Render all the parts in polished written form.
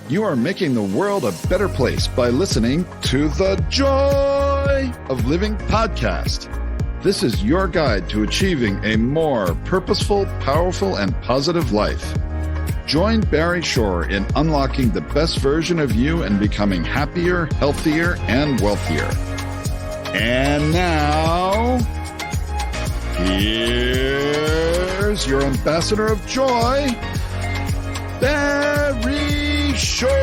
You are making the world a better place by listening to the Joy of Living podcast. This is your guide to achieving a more purposeful, powerful, and positive life. Join Barry Shore in unlocking the best version of you and becoming happier, healthier, and wealthier. And now, here's your ambassador of joy, Barry Shore.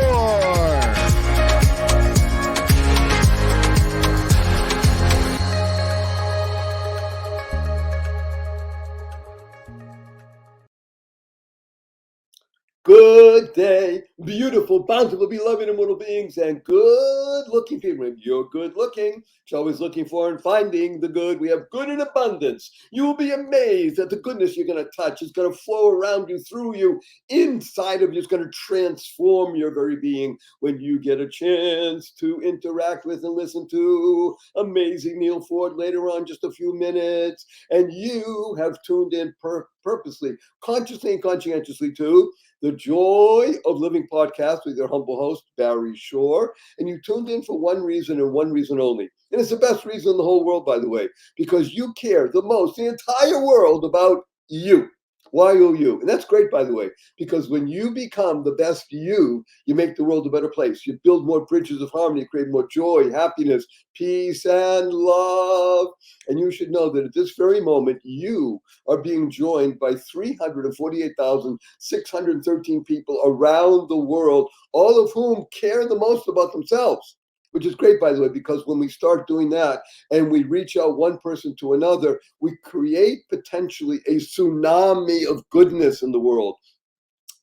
Good day, beautiful, bountiful, beloved, immortal beings, and good-looking people. If you're good-looking, you're always looking for and finding the good. We have good in abundance. You will be amazed at the goodness you're going to touch. It's going to flow around you, through you, inside of you. It's going to transform your very being when you get a chance to interact with and listen to amazing Neal Foard later on, just a few minutes. And you have tuned in purposely, consciously, and conscientiously to the Joy of Living podcast with your humble host, Barry Shore. And you tuned in for one reason and one reason only. And it's the best reason in the whole world, by the way, because you care the most, the entire world, about you. You. And that's great, by the way, because when you become the best you make the world a better place. You build more bridges of harmony, create more joy, happiness, peace, and love. And you should know that at this very moment, you are being joined by 348,613 people around the world, all of whom care the most about themselves. Which is great, by the way, because when we start doing that and we reach out one person to another, we create potentially a tsunami of goodness in the world.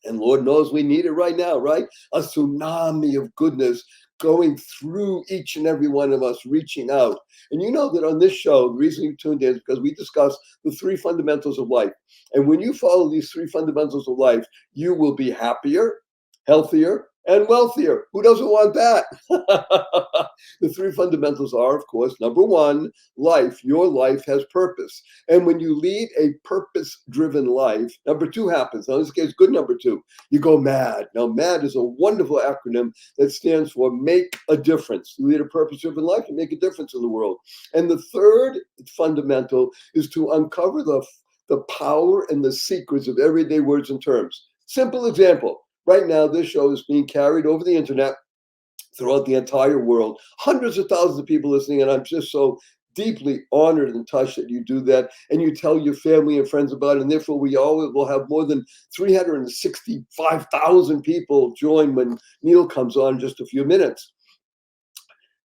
And Lord knows we need it right now, right? A tsunami of goodness going through each and every one of us, reaching out. And you know that on this show, the reason you tuned in is because we discuss the three fundamentals of life. And when you follow these three fundamentals of life, you will be happier, healthier, and wealthier. Who doesn't want that? The three fundamentals are, of course, number one, life. Your life has purpose. And when you lead a purpose-driven life, number two happens. Now, in this case, good number two, you go MAD. Now, MAD is a wonderful acronym that stands for Make a Difference. You lead a purpose-driven life, you make a difference in the world. And the third fundamental is to uncover the power and the secrets of everyday words and terms. Simple example. Right now, this show is being carried over the internet throughout the entire world. Hundreds of thousands of people listening, and I'm just so deeply honored and touched that you do that, and you tell your family and friends about it, and therefore we all will have more than 365,000 people join when Neal comes on in just a few minutes.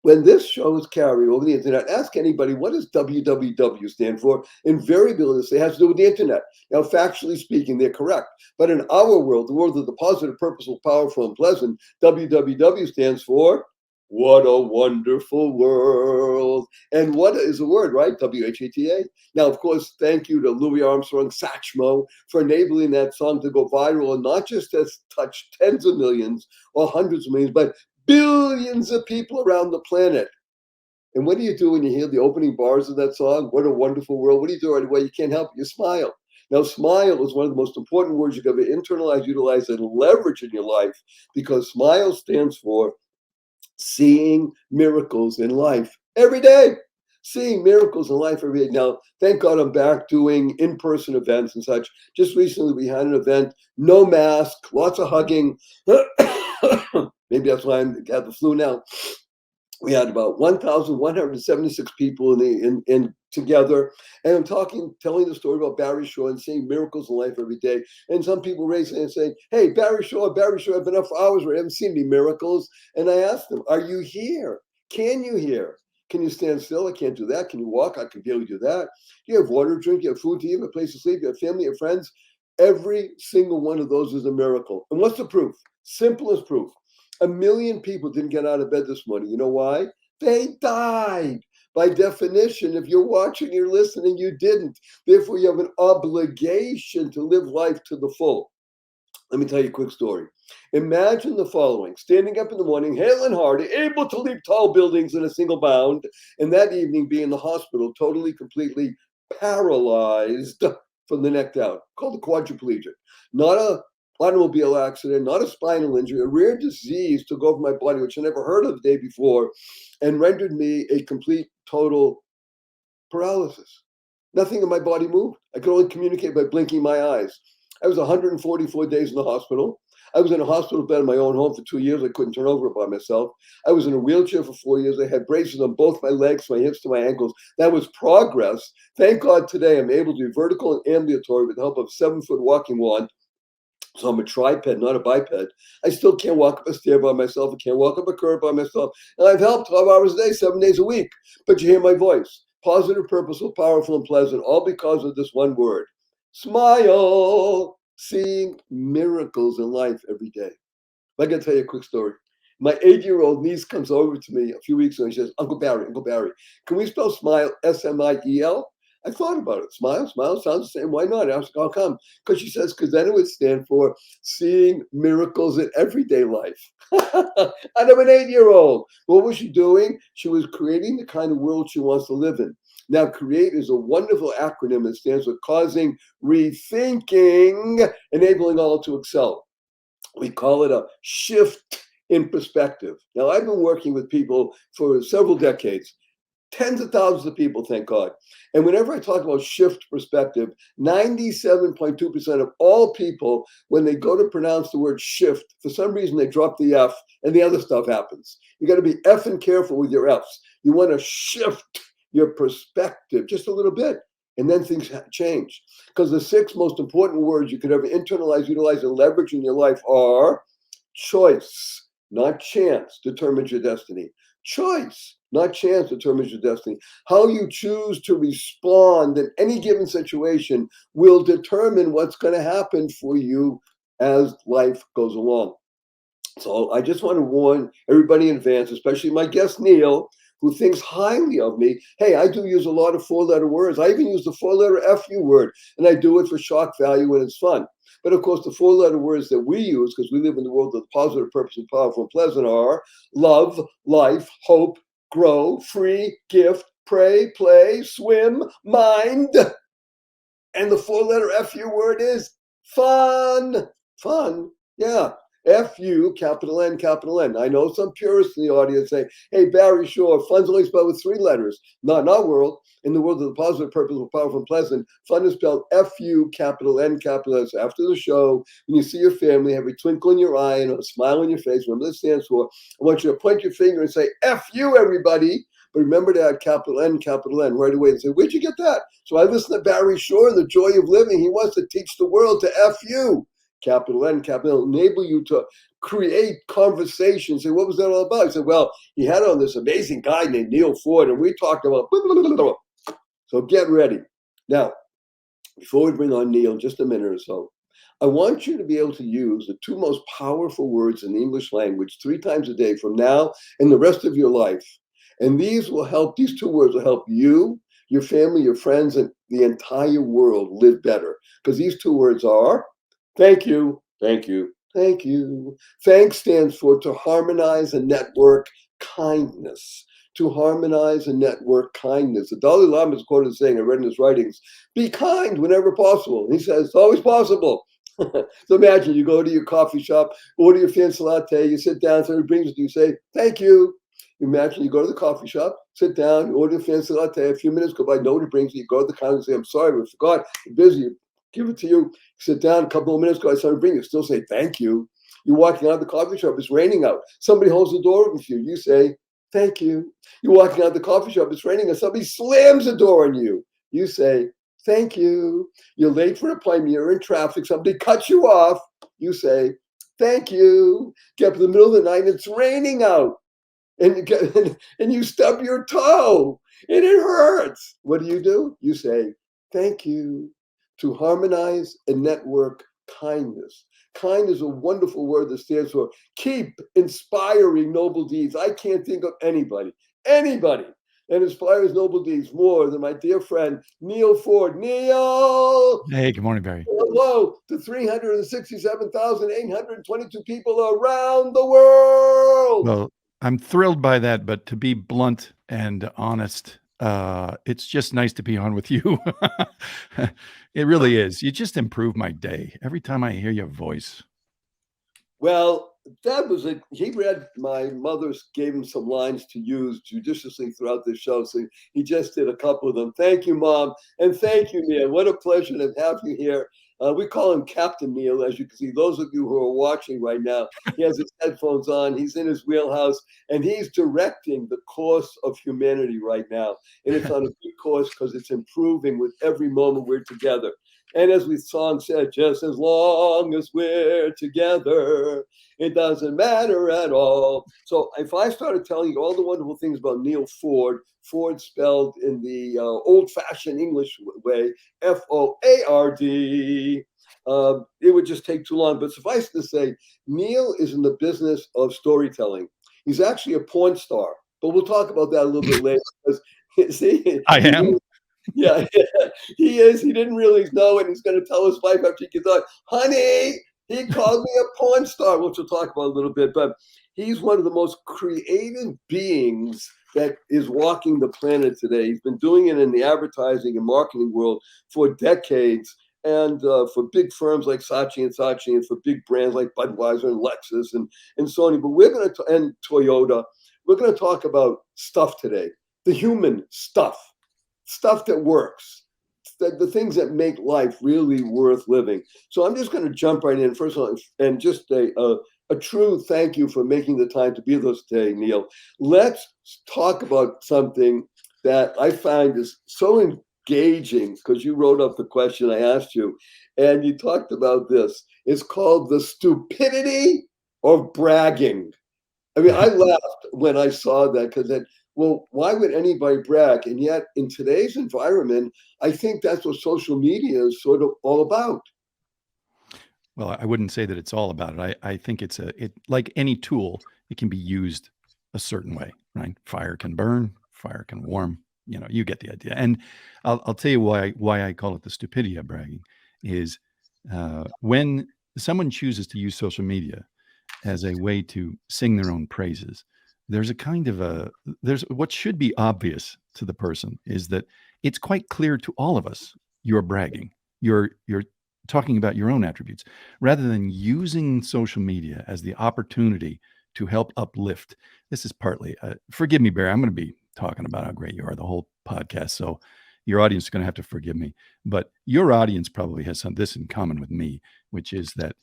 When this show is carried over the internet, ask anybody, what does www stand for? Invariably, they'll say it has to do with the internet. Now, factually speaking, they're correct. But in our world, the world of the positive, purposeful, powerful, and pleasant, www stands for what a wonderful world. And what is a word, right? WHATA. Now, of course, thank you to Louis Armstrong, Satchmo, for enabling that song to go viral and not just has touched tens of millions or hundreds of millions, but billions of people around the planet. And what do you do when you hear the opening bars of that song? What a wonderful world. What do you do right away? You can't help it. You smile. Now, smile is one of the most important words you can ever internalize, utilize, and leverage in your life, because smile stands for seeing miracles in life every day. Seeing miracles in life every day. Now, thank God I'm back doing in-person events and such. Just recently we had an event, no mask, lots of hugging. Maybe that's why I have the flu now. We had about 1,176 people in together, and I'm telling the story about Barry Shore and seeing miracles in life every day. And some people raise it and say, "Hey, Barry Shore, I've been up for hours where I haven't seen any miracles." And I asked them, "Are you here? Can you hear? Can you stand still? I can't do that. Can you walk? I can barely do that. Do you have water to drink? Do you have food to eat? You have a place to sleep? You have family, you have friends?" Every single one of those is a miracle. And what's the proof? Simple as proof. 1 million people didn't get out of bed this morning. You know why? They died. By definition, if you're watching, you're listening, you didn't. Therefore, you have an obligation to live life to the full. Let me tell you a quick story. Imagine the following: standing up in the morning, hale and hearty, able to leap tall buildings in a single bound, and that evening be in the hospital, totally, completely paralyzed from the neck down, called a quadriplegic. Not a automobile accident, not a spinal injury, a rare disease took over my body, which I never heard of the day before, and rendered me a complete, total paralysis. Nothing in my body moved. I could only communicate by blinking my eyes. I was 144 days in the hospital. I was in a hospital bed in my own home for 2 years. I couldn't turn over by myself. I was in a wheelchair for 4 years. I had braces on both my legs, my hips to my ankles. That was progress. Thank God today I'm able to be vertical and ambulatory with the help of a 7-foot walking wand. So I'm a triped, not a biped. I still can't walk up a stair by myself. I can't walk up a curb by myself. And I've helped 12 hours a day, 7 days a week. But you hear my voice. Positive, purposeful, powerful, and pleasant, all because of this one word. Smile. Seeing miracles in life every day. I got to tell you a quick story. My 8-year-old niece comes over to me a few weeks ago and she says, Uncle Barry, can we spell smile S-M-I-E-L? I thought about it. Smile sounds the same. Why not? I was like, how come? Because she says, because then it would stand for seeing miracles in everyday life. And I'm an 8-year-old. What was she doing? She was creating the kind of world she wants to live in. Now, CREATE is a wonderful acronym that stands for causing rethinking, enabling all to excel. We call it a shift in perspective. Now, I've been working with people for several decades, tens of thousands of people, thank God. And whenever I talk about shift perspective, 97.2% of all people, when they go to pronounce the word shift, for some reason they drop the F and the other stuff happens. You got to be effing careful with your Fs. You want to shift your perspective just a little bit, and then things change. Because the 6 most important words you could ever internalize, utilize, and leverage in your life are choice, not chance, determines your destiny. Choice, not chance, determines your destiny. How you choose to respond in any given situation will determine what's going to happen for you as life goes along. So I just want to warn everybody in advance, especially my guest Neal, who thinks highly of me. Hey, I do use a lot of 4-letter words. I even use the 4-letter FU word, and I do it for shock value when it's fun. But of course, the 4-letter words that we use, because we live in the world of positive, purposeful, powerful, and pleasant, are love, life, hope, grow, free, gift, pray, play, swim, mind. And the 4-letter FU word is fun. Fun, yeah. F-U, capital N, capital N. I know some purists in the audience say, hey, Barry, sure, fun's only spelled with 3 letters. Not in our world. In the world of the positive, purposeful, powerful, and pleasant, fun is spelled F-U, capital N, capital S. After the show, when you see your family, have a twinkle in your eye and a smile on your face, remember what it stands for. I want you to point your finger and say, F-U, everybody. But remember to add capital N right away and say, where'd you get that? So I listen to Barry Shore, The Joy of Living. He wants to teach the world to F-U. Capital N, capital N, enable you to create conversations. Say, what was that all about? He said, well, he had on this amazing guy named Neal Foard, and we talked about blah, blah, blah, blah. So get ready. Now, before we bring on Neal, just a minute or so, I want you to be able to use the 2 most powerful words in the English language 3 times a day from now and the rest of your life. And these 2 words will help you, your family, your friends, and the entire world live better. Because these 2 words are thank you, thank you, thank you. Thanks stands for to harmonize and network kindness. To harmonize and network kindness. The Dalai Lama is quoted saying, I read in his writings, be kind whenever possible. He says, it's always possible. So imagine you go to your coffee shop, order your fancy latte, you sit down, somebody brings it to you, say, thank you. Imagine you go to the coffee shop, sit down, you order a fancy latte, a few minutes go by, nobody brings it, you go to the counter and say, I'm sorry, we forgot, I'm busy. Give it to you. Sit down, a couple of minutes go, I started bringing it. Still say thank you. You're walking out of the coffee shop. It's raining out. Somebody holds the door open for you. You say thank you. You're walking out of the coffee shop. It's raining out. Somebody slams the door on you. You say thank you. You're late for an appointment. You're in traffic. Somebody cuts you off. You say thank you. Get up in the middle of the night and it's raining out, and you stub your toe and it hurts. What do? You say thank you. To harmonize and network kindness. Kind is a wonderful word that stands for keep inspiring noble deeds. I can't think of anybody that inspires noble deeds more than my dear friend, Neal Foard. Neal! Hey, good morning, Barry. Hello to 367,822 people around the world. Well, I'm thrilled by that, but to be blunt and honest, It's just nice to be on with you. It really is. You just improve my day every time I hear your voice. Well, that was it. He read my mother's, gave him some lines to use judiciously throughout the show. So he just did a couple of them. Thank you, Mom. And thank you, Neal. What a pleasure to have you here. We call him Captain Neal, as you can see. Those of you who are watching right now, he has his headphones on. He's in his wheelhouse, and he's directing the course of humanity right now. And it's on a good course because it's improving with every moment we're together. And as the song said, just as long as we're together, it doesn't matter at all. So if I started telling you all the wonderful things about Neal Foard, Ford spelled in the old-fashioned English way, Foard, it would just take too long. But suffice to say, Neal is in the business of storytelling. He's actually a porn star, but we'll talk about that a little bit later. Because, see, I am. yeah, he is. He didn't really know, and he's going to tell his wife after he gets on, honey, he called me a porn star, which we'll talk about a little bit. But he's one of the most creative beings that is walking the planet today. He's been doing it in the advertising and marketing world for decades, and for big firms like Saatchi and Saatchi, and for big brands like Budweiser and Lexus and Sony. But we're going to, and Toyota, we're going to talk about stuff today, the human stuff that works, the things that make life really worth living. So I'm just going to jump right in. First of all, and just a true thank you for making the time to be with us today, Neal. Let's talk about something that I find is so engaging, because you wrote up the question I asked you, and you talked about this. It's called the stupidity of bragging. I mean, I laughed when I saw that, because then, well, why would anybody brag? And yet, in today's environment, I think that's what social media is sort of all about. Well, I wouldn't say that it's all about it. I think it like any tool, it can be used a certain way, right? Fire can burn, fire can warm. You get the idea. And I'll tell you why I call it the stupidity of bragging is when someone chooses to use social media as a way to sing their own praises, there's what should be obvious to the person is that it's quite clear to all of us you're bragging. You're talking about your own attributes rather than using social media as the opportunity to help uplift. This is partly, forgive me, Barry, I'm going to be talking about how great you are the whole podcast. So your audience is going to have to forgive me, but your audience probably has this in common with me, which is that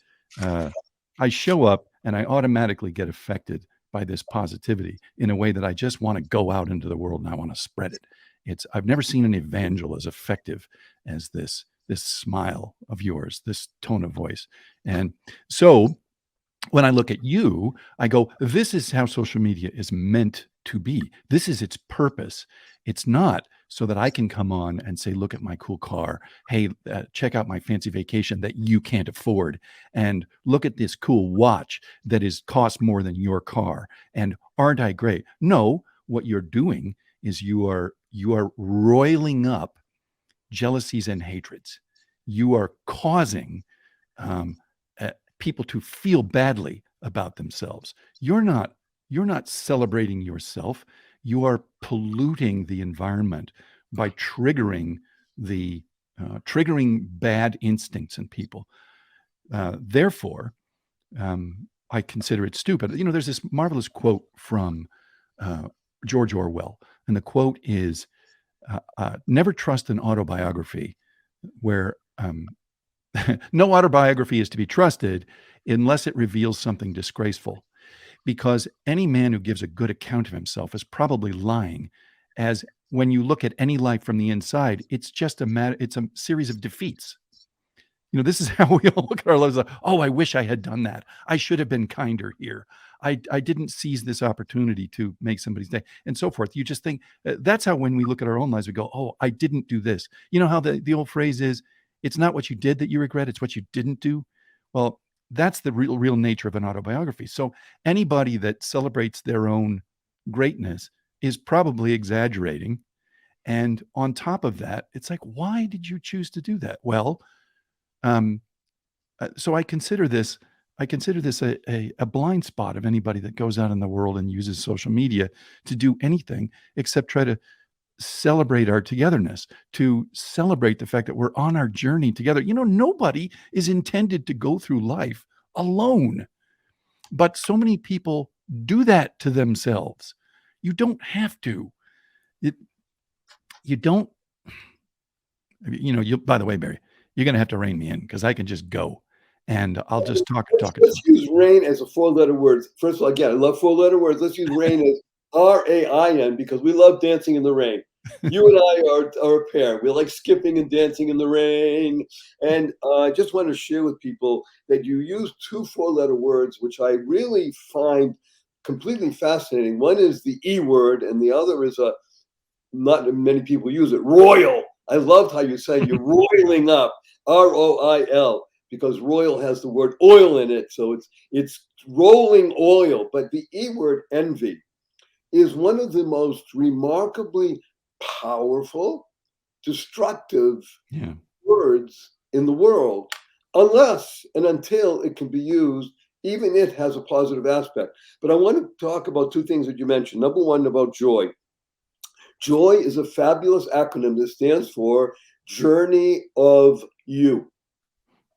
I show up and I automatically get affected by this positivity in a way that I just want to go out into the world and I want to spread it. I've never seen an evangel as effective as this smile of yours, this tone of voice. And so when I look at you, I go, this is how social media is meant to be. This is its purpose. It's not so that I can come on and say, look at my cool car. Hey, check out my fancy vacation that you can't afford. And look at this cool watch that costs more than your car. And aren't I great? No, what you're doing is you are roiling up jealousies and hatreds. You are causing people to feel badly about themselves. You're not celebrating yourself. You are polluting the environment by triggering bad instincts in people. Therefore, I consider it stupid. There's this marvelous quote from George Orwell, and the quote is, never trust an autobiography where no autobiography is to be trusted unless it reveals something disgraceful, because any man who gives a good account of himself is probably lying, as when you look at any life from the inside, it's just it's a series of defeats. This is how we all look at our lives. Like, oh, I wish I had done that. I should have been kinder here. I didn't seize this opportunity to make somebody's day, and so forth. You just think that's how, when we look at our own lives, we go, oh, I didn't do this. You know how the old phrase is, it's not what you did that you regret, it's what you didn't do. Well, that's the real nature of an autobiography. So anybody that celebrates their own greatness is probably exaggerating. And on top of that, it's like, why did you choose to do that? Well, so I consider this a blind spot of anybody that goes out in the world and uses social media to do anything except try to celebrate our togetherness, to celebrate the fact that we're on our journey together. Nobody is intended to go through life alone, but so many people do that to themselves. You don't have to. You don't. By the way, Barry, you're going to have to rein me in because I can just go and I'll just talk. Let's use rain as a 4-letter word. First of all, again, I love 4-letter words. Let's use rain as RAIN because we love dancing in the rain. You and I are a pair. We like skipping and dancing in the rain. And I just want to share with people that you use 2 4-letter words, which I really find completely fascinating. One is the E word, and the other is not many people use it, royal. I loved how you say you're roiling up, ROIL, because royal has the word oil in it. So it's rolling oil. But the E word, envy, is one of the most remarkably powerful, destructive words in the world, unless and until it can be used, even it has a positive aspect. But I want to talk about 2 things that you mentioned. Number one, about joy. Joy is a fabulous acronym that stands for Journey of You.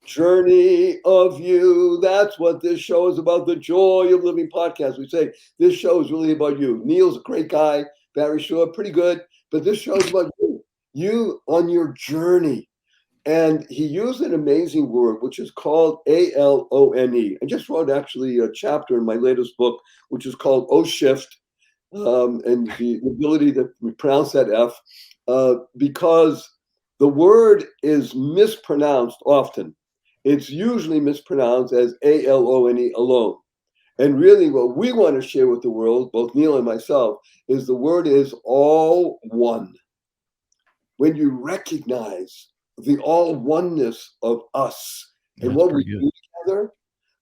Journey of You. That's what this show is about, the Joy of Living podcast. We say this show is really about you. Neal's a great guy. Barry Shaw, pretty good. But this show is about you on your journey. And he used an amazing word, which is called ALONE. I just wrote actually a chapter in my latest book, which is called O Shift. And the ability to pronounce that F, because the word is mispronounced often. It's usually mispronounced as ALONE, alone. And really what we want to share with the world, both Neal and myself, is the word is all one. When you recognize the all oneness of us and what we do together,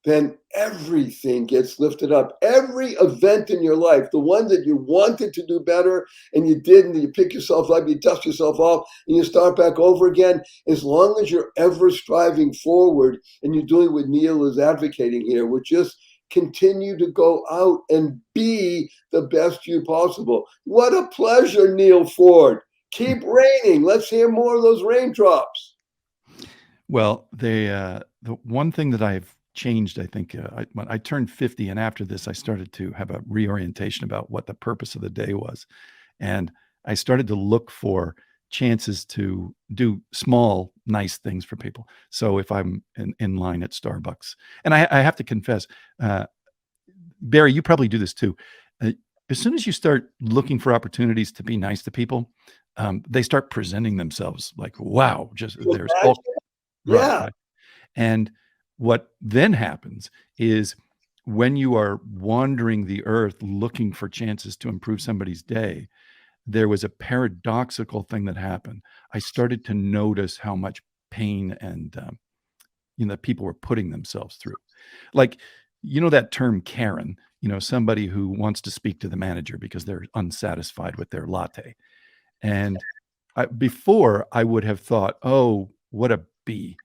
then everything gets lifted up. Every event in your life, the one that you wanted to do better and you didn't, you pick yourself up, you dust yourself off, and you start back over again, as long as you're ever striving forward and you're doing what Neal is advocating here, which is continue to go out and be the best you possible. What a pleasure, Neal Foard. Keep raining. Let's hear more of those raindrops. Well, the one thing that I've changed, I think, when I turned 50, and after this, I started to have a reorientation about what the purpose of the day was. And I started to look for chances to do small, nice things for people. So if I'm in line at Starbucks, and I have to confess, Barry, you probably do this too. As soon as you start looking for opportunities to be nice to people, they start presenting themselves like, wow, just there's all right. And what then happens is when you are wandering the earth looking for chances to improve somebody's day, there was a paradoxical thing that happened. I started to notice how much pain and that people were putting themselves through. Like, that term Karen, somebody who wants to speak to the manager because they're unsatisfied with their latte. And before I would have thought, oh, what a B.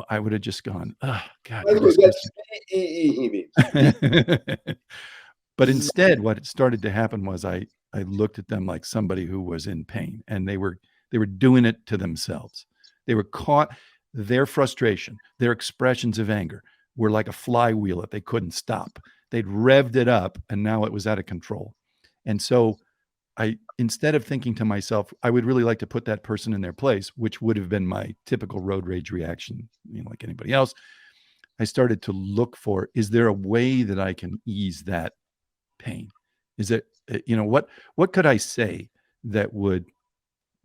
I would have just gone, oh, God. By the way, that's C-E-E, he means. But instead, what started to happen was I looked at them like somebody who was in pain, and they were doing it to themselves. They were caught, their frustration, their expressions of anger were like a flywheel that they couldn't stop. They'd revved it up, and now it was out of control. And so instead of thinking to myself, I would really like to put that person in their place, which would have been my typical road rage reaction, like anybody else, I started to look for, is there a way that I can ease that pain? Is it, what could I say that would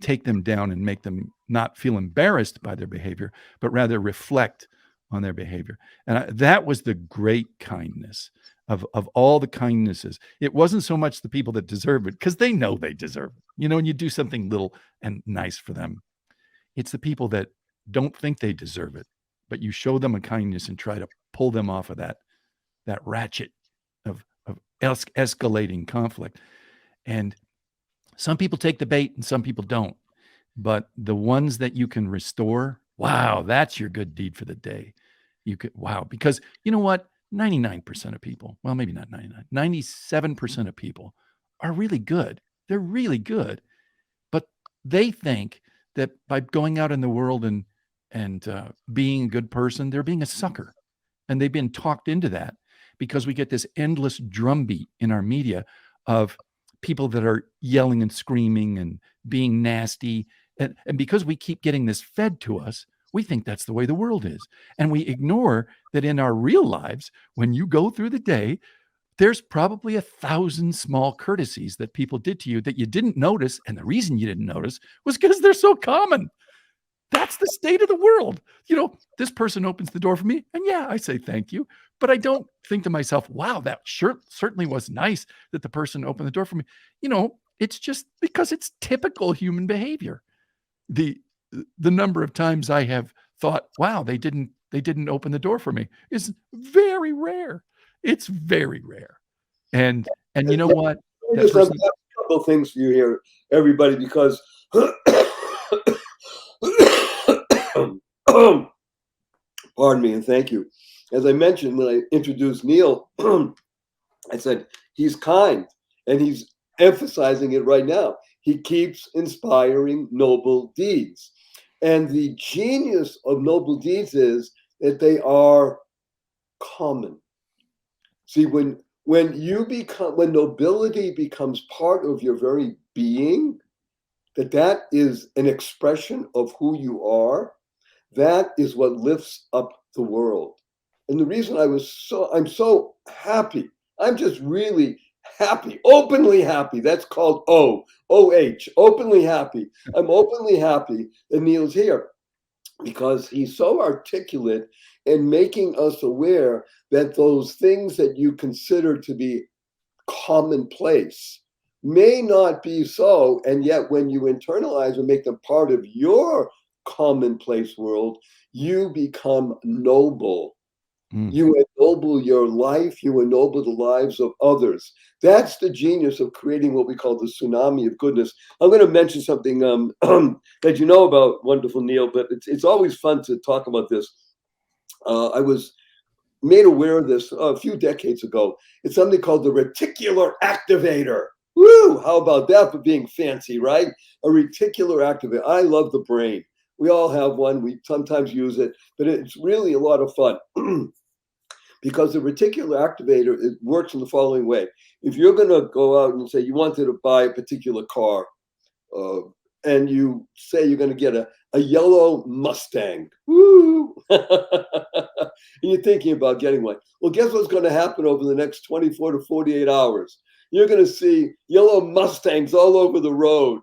take them down and make them not feel embarrassed by their behavior, but rather reflect on their behavior? And that was the great kindness of all the kindnesses. It wasn't so much the people that deserve it, because they know they deserve it. When you do something little and nice for them, it's the people that don't think they deserve it, but you show them a kindness and try to pull them off of that ratchet of escalating conflict. And some people take the bait and some people don't. But the ones that you can restore, wow, that's your good deed for the day. Because you know what? 99% of people, well, maybe not 99, 97% of people are really good. They're really good. they think that by going out in the world and being a good person, they're being a sucker. And they've been talked into that because we get this endless drumbeat in our media of people that are yelling and screaming and being nasty. And because we keep getting this fed to us, we think that's the way the world is. And we ignore that in our real lives, when you go through the day, there's probably 1,000 small courtesies that people did to you that you didn't notice. And the reason you didn't notice was because they're so common. That's the state of the world. This person opens the door for me, and yeah, I say thank you, but I don't think to myself, wow, that certainly was nice that the person opened the door for me. It's just because it's typical human behavior. The number of times I have thought, wow, they didn't open the door for me is very rare. It's very rare. And you know what? Just have a couple of things for you here, everybody, because pardon me, and thank you. As I mentioned when I introduced Neal, I said he's kind, and he's emphasizing it right now. He keeps inspiring noble deeds. And the genius of noble deeds is that they are common. See, when nobility becomes part of your very being, that is an expression of who you are, that is what lifts up the world. And the reason I'm so happy, I'm just really happy, openly happy. That's called OH, openly happy. I'm openly happy that Neal's here because he's so articulate in making us aware that those things that you consider to be commonplace may not be so. And yet when you internalize and make them part of your commonplace world, you become noble. You ennoble your life, you ennoble the lives of others. That's the genius of creating what we call the tsunami of goodness. I'm going to mention something that you know about, wonderful Neal, but it's always fun to talk about this. I was made aware of this a few decades ago. It's something called the reticular activator. Woo! How about that for being fancy, right? A reticular activator. I love the brain. We all have one. We sometimes use it, but it's really a lot of fun. Because the reticular activator, it works in the following way. If you're going to go out and say you wanted to buy a particular car, and you say you're going to get a yellow Mustang, woo! And you're thinking about getting one. Well, guess what's going to happen over the next 24 to 48 hours? You're going to see yellow Mustangs all over the road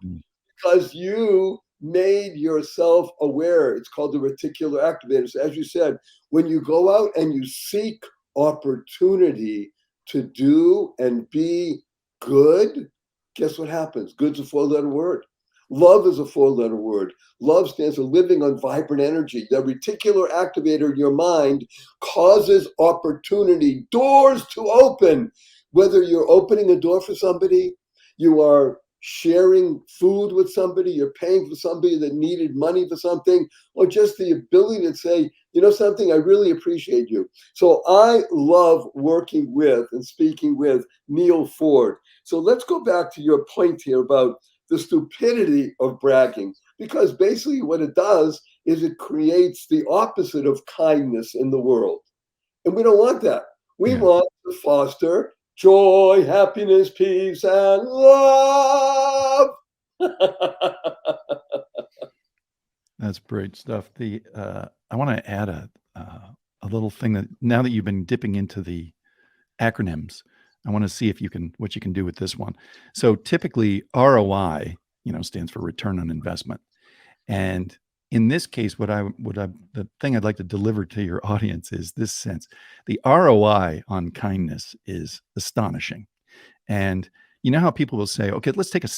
because you made yourself aware. It's called the reticular activator. So as you said, when you go out and you seek opportunity to do and be good, guess what happens? Good's a 4-letter word. Love is a 4-letter word. Love stands for living on vibrant energy. The reticular activator in your mind causes opportunity, doors to open. Whether you're opening a door for somebody, you are sharing food with somebody, you're paying for somebody that needed money for something, or just the ability to say, you know something, I really appreciate you. So I love working with and speaking with Neal Foard. So let's go back to your point here about the stupidity of bragging, because basically what it does is it creates the opposite of kindness in the world. And we don't want that. We want to foster joy, happiness, peace, and love. That's great stuff. I want to add a little thing that now that you've been dipping into the acronyms, I want to see if what you can do with this one. So typically ROI, stands for return on investment. And in this case, the thing I'd like to deliver to your audience is this sense. The ROI on kindness is astonishing. And you know how people will say, okay, let's take are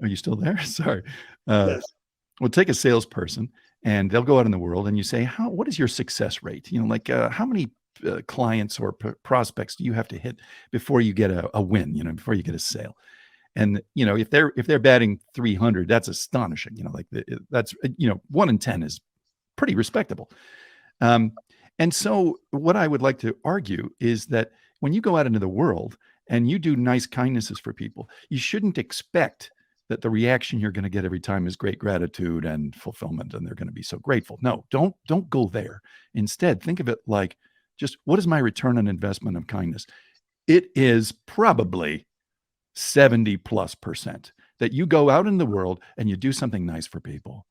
you still there? Sorry. Yes. We'll take a salesperson and they'll go out in the world and you say, what is your success rate? How many clients or prospects do you have to hit before you get a win, before you get a sale? And, if they're batting 300, that's astonishing. That's 1 in 10 is pretty respectable. And so what I would like to argue is that when you go out into the world and you do nice kindnesses for people, you shouldn't expect that the reaction you're going to get every time is great gratitude and fulfillment, and they're going to be so grateful. No, don't go there. Instead, think of it like, just what is my return on investment of kindness? It is probably 70+% that you go out in the world and you do something nice for people,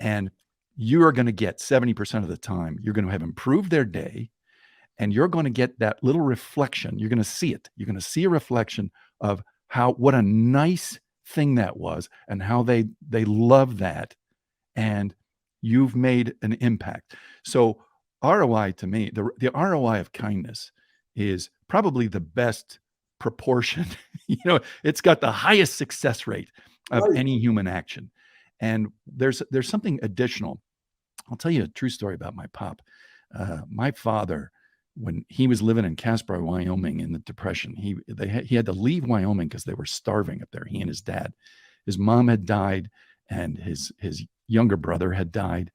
and you are going to get 70% of the time, you're going to have improved their day, and you're going to get that little reflection. You're going to see it. You're going to see a reflection of what a nice thing that was, and how they love that, and you've made an impact. So ROI, to me, the ROI of kindness is probably the best proportion. It's got the highest success rate of any human action. And there's something additional. I'll tell you a true story about my pop. My father, when he was living in Casper, Wyoming in the Depression, he had to leave Wyoming because they were starving up there. He and his dad. His mom had died, and his younger brother had died,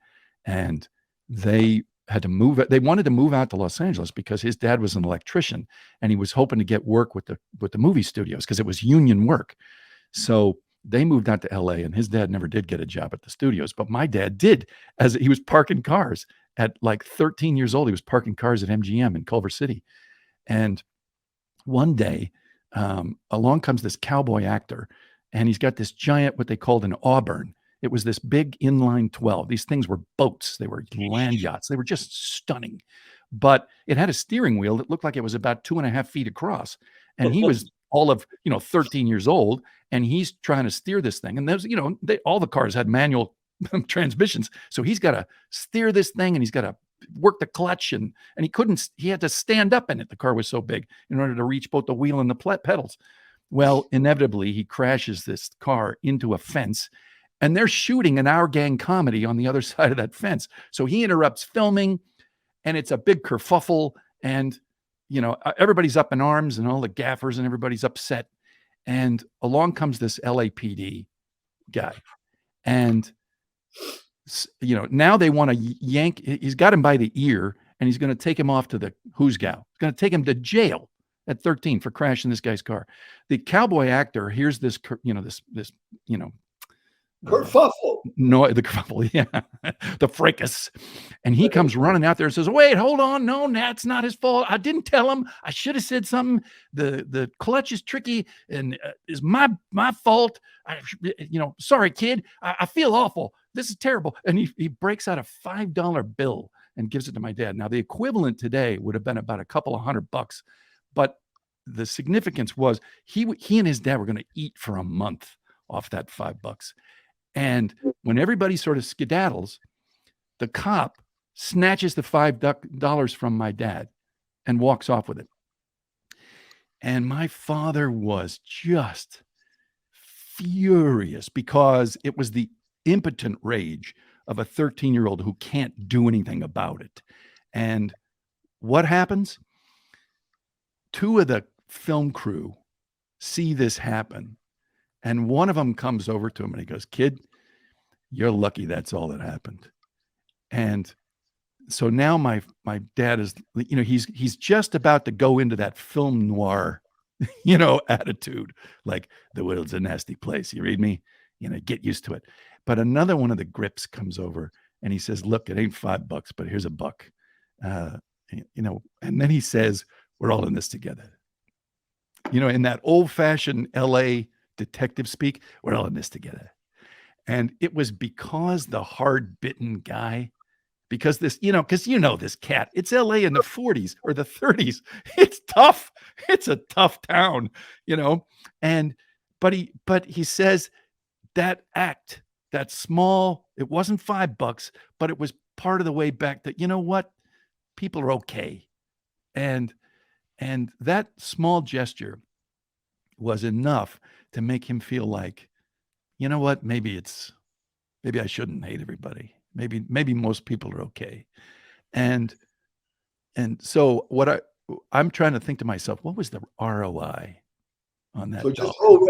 and they had to move. They wanted to move out to Los Angeles because his dad was an electrician, and he was hoping to get work with the movie studios because it was union work. So they moved out to LA, and his dad never did get a job at the studios, but my dad did, as he was parking cars at like 13 years old. He was parking cars at MGM in Culver City. And one day along comes this cowboy actor, and he's got this giant, what they called an Auburn. It was this big inline 12. These things were boats. They were land yachts. They were just stunning. But it had a steering wheel that looked like it was about 2.5 feet across. And he was all of 13 years old, and he's trying to steer this thing. And there's all the cars had manual transmissions, so he's got to steer this thing, and he's got to work the clutch, and he had to stand up in it. The car was so big in order to reach both the wheel and the pedals. Well, inevitably he crashes this car into a fence, and they're shooting an Our Gang comedy on the other side of that fence. So he interrupts filming, and it's a big kerfuffle, and everybody's up in arms, and all the gaffers and everybody's upset. And along comes this LAPD guy, and now they want to yank. He's got him by the ear, and he's going to take him off to the who's gal. He's going to take him to jail at 13 for crashing this guy's car. The cowboy actor hears this, kerfuffle. No, the kerfuffle, yeah, the fracas. And he comes running out there and says, "Wait, hold on. No, that's not his fault. I didn't tell him. I should have said something. The clutch is tricky, and is my fault. Sorry, kid. I feel awful. This is terrible." And he breaks out a $5 bill and gives it to my dad. Now, the equivalent today would have been about a couple of $100, but the significance was he and his dad were going to eat for a month off that $5. And when everybody sort of skedaddles, the cop snatches the $5 from my dad and walks off with it. And my father was just furious because it was the impotent rage of a 13-year-old who can't do anything about it. And what happens? Two of the film crew see this happen, and one of them comes over to him and he goes, "Kid, you're lucky that's all that happened." And so now my dad is, he's just about to go into that film noir, attitude, like, the world's a nasty place. You read me? Get used to it. But another one of the grips comes over and he says, "Look, it ain't $5, but here's $1. And then he says, "We're all in this together." In that old-fashioned LA detective speak, "We're all in this together." And it was because the hard-bitten guy, because this, this cat, it's LA in the 40s or the 30s. It's tough. It's a tough town, but he says that act, that small, it wasn't $5, but it was part of the way back that, what, people are okay. And that small gesture was enough to make him feel like, what, maybe I shouldn't hate everybody. Maybe most people are okay. And so what I'm trying to think to myself, what was the ROI on that? So just hold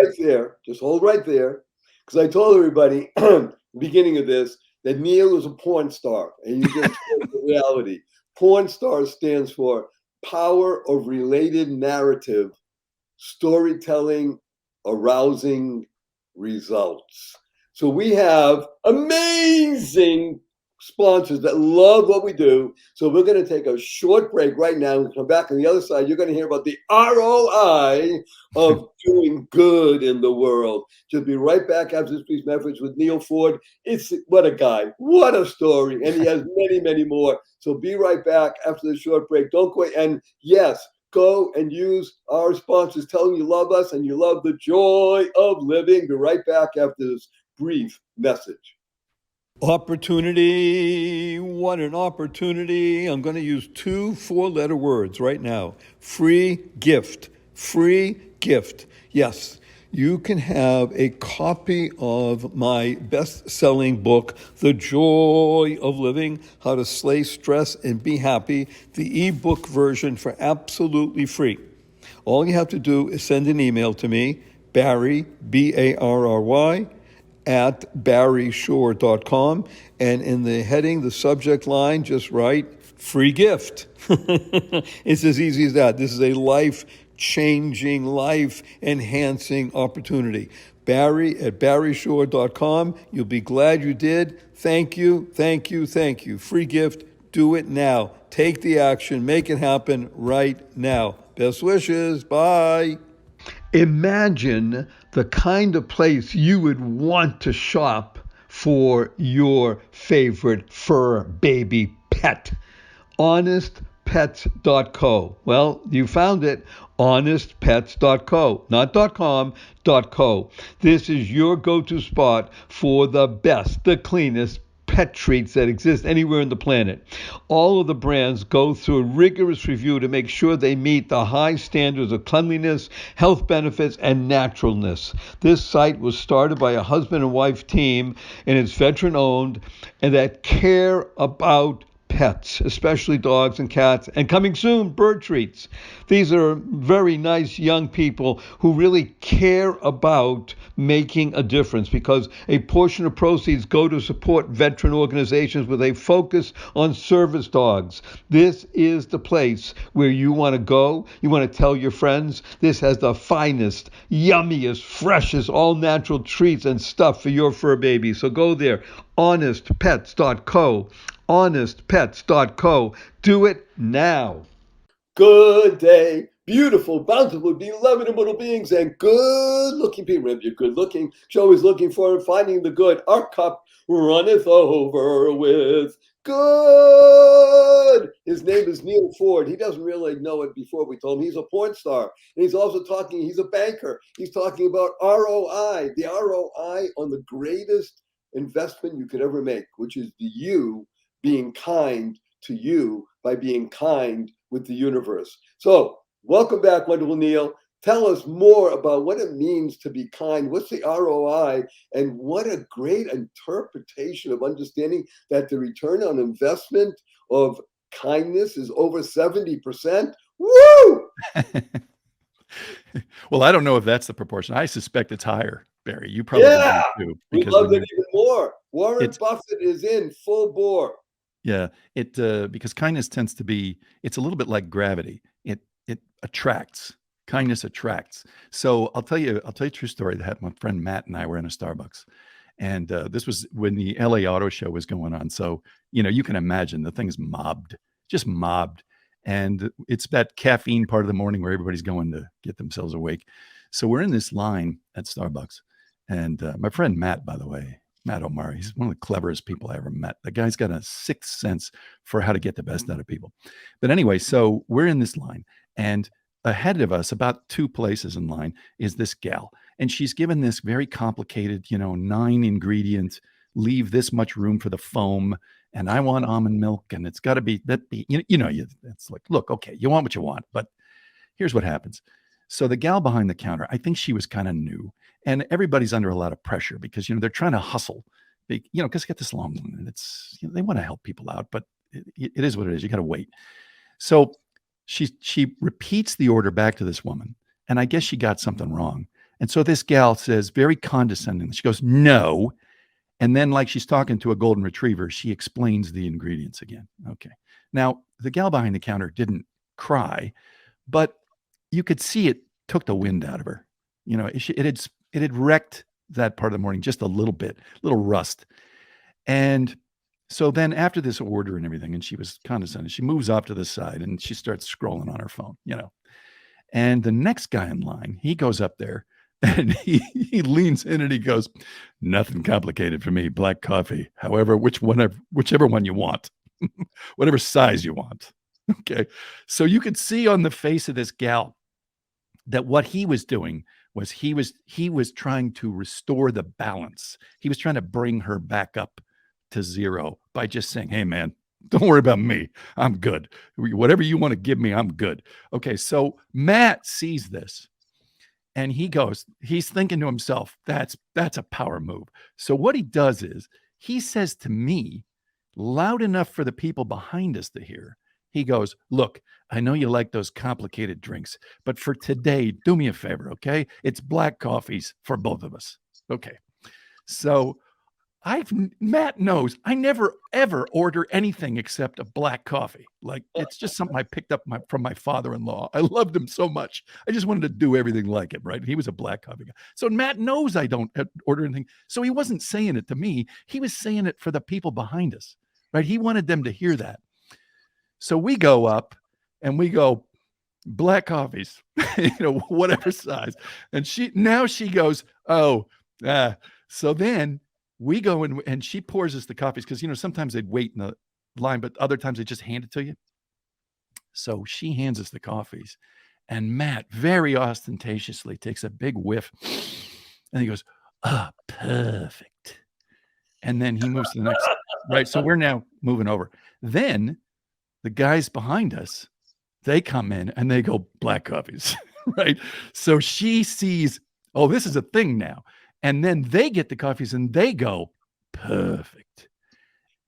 right there. Because I told everybody beginning of this that Neal is a porn star, and you just told the reality. Porn star stands for power of related narrative storytelling, arousing results. So we have amazing sponsors that love what we do. So we're going to take a short break right now and come back on the other side. You're going to hear about the ROI of doing good in the world. Just be right back after this brief message with Neal Foard. It's what a guy, what a story. And he has many, many more. So be right back after the short break. Don't quit. And yes, go and use our sponsors. Tell them you love us and you love the joy of living. Be right back after this brief message. Opportunity. What an opportunity. I'm going to use 2 4-letter words right now. Free gift. Free gift. Yes, you can have a copy of my best-selling book, The Joy of Living, How to Slay Stress and Be Happy, the ebook version for absolutely free. All you have to do is send an email to me, Barry, Barry, at barryshore.com, and in the heading, the subject line, just write free gift. It's as easy as that. This is a life-changing, life-enhancing opportunity. Barry at barryshore.com. You'll be glad you did. Thank you, thank you, thank you. Free gift. Do it now. Take the action. Make it happen right now. Best wishes. Bye. Imagine the kind of place you would want to shop for your favorite fur baby pet. HonestPets.co. Well, you found it. HonestPets.co. Not .com, .co. This is your go-to spot for the best, the cleanest pet treats that exist anywhere on the planet. All of the brands go through a rigorous review to make sure they meet the high standards of cleanliness, health benefits, and naturalness. This site was started by a husband and wife team, and it's veteran-owned, and that care about pets, especially dogs and cats, and coming soon, bird treats. These are very nice young people who really care about making a difference, because a portion of proceeds go to support veteran organizations with a focus on service dogs. This is the place where you want to go. You want to tell your friends this has the finest, yummiest, freshest, all-natural treats and stuff for your fur baby. So go there, honestpets.co. honestpets.co. Do it now. Good day, beautiful, bountiful, beloved immortal beings, and good-looking people. If you're good-looking, show is looking for and finding the good. Our cup runneth over with good. His name is Neal Foard. He doesn't really know it before we told him. He's a porn star. And he's also talking, he's a banker. He's talking about ROI, the ROI on the greatest investment you could ever make, which is you being kind to you by being kind with the universe. So welcome back, wonderful Neal. Tell us more about what it means to be kind. What's the ROI? And what a great interpretation of understanding that the return on investment of kindness is over 70%. Woo! Well, I don't know if that's the proportion. I suspect it's higher, Barry. You probably do too. We love it even more. Warren Buffett is in full bore. Yeah, because kindness tends to be, it's a little bit like gravity. It attracts. Kindness attracts. So I'll tell you a true story that my friend Matt and I were in a Starbucks, and this was when the LA Auto Show was going on. So you can imagine the thing's just mobbed, and it's that caffeine part of the morning where everybody's going to get themselves awake. So we're in this line at Starbucks, and my friend Matt, by the way. Matt O'Mara, he's one of the cleverest people I ever met. The guy's got a sixth sense for how to get the best out of people. But anyway, so we're in this line, and ahead of us, about 2 places in line, is this gal. And she's given this very complicated, 9 ingredient, leave this much room for the foam, and I want almond milk, and it's got to be that. It's like, look, okay, you want what you want, but here's what happens. So the gal behind the counter, I think she was kind of new. And everybody's under a lot of pressure because, they're trying to hustle, because they get this long one and it's, they want to help people out, but it is what it is. You got to wait. So she repeats the order back to this woman. And I guess she got something wrong. And so this gal says very condescending, she goes, no. And then like she's talking to a golden retriever, she explains the ingredients again. Okay. Now the gal behind the counter didn't cry, but you could see it took the wind out of her. You know, it had wrecked that part of the morning just a little bit, little rust. And so then after this order and everything, and she was condescending, she moves off to the side and she starts scrolling on her phone, you know. And the next guy in line, he goes up there and he leans in and he goes, "Nothing complicated for me, black coffee. However, whichever one you want, whatever size you want." Okay. So you could see on the face of this gal that what he was doing was he was trying to restore the balance. He was trying to bring her back up to zero by just saying, "Hey man, don't worry about me. I'm good. Whatever you want to give me, I'm good." Okay, so Matt sees this and he's thinking to himself, that's a power move. So what he does is he says to me, loud enough for the people behind us to hear, he goes, "Look, I know you like those complicated drinks, but for today, do me a favor, okay? It's black coffees for both of us." Okay. So Matt knows I never ever order anything except a black coffee. Like it's just something I picked up from my father-in-law. I loved him so much. I just wanted to do everything like him, right? He was a black coffee guy. So Matt knows I don't order anything. So he wasn't saying it to me. He was saying it for the people behind us, right? He wanted them to hear that. So we go up and we go, "Black coffees," whatever size. And she goes, "Oh, so then we go in and she pours us the coffees because, sometimes they'd wait in the line, but other times they just hand it to you. So she hands us the coffees and Matt very ostentatiously takes a big whiff and he goes, "Ah, perfect." And then he moves to the next, right? So we're now moving over. Then the guys behind us, they come in and they go, "Black coffees," right? So she sees, oh, this is a thing now. And then they get the coffees and they go, "Perfect."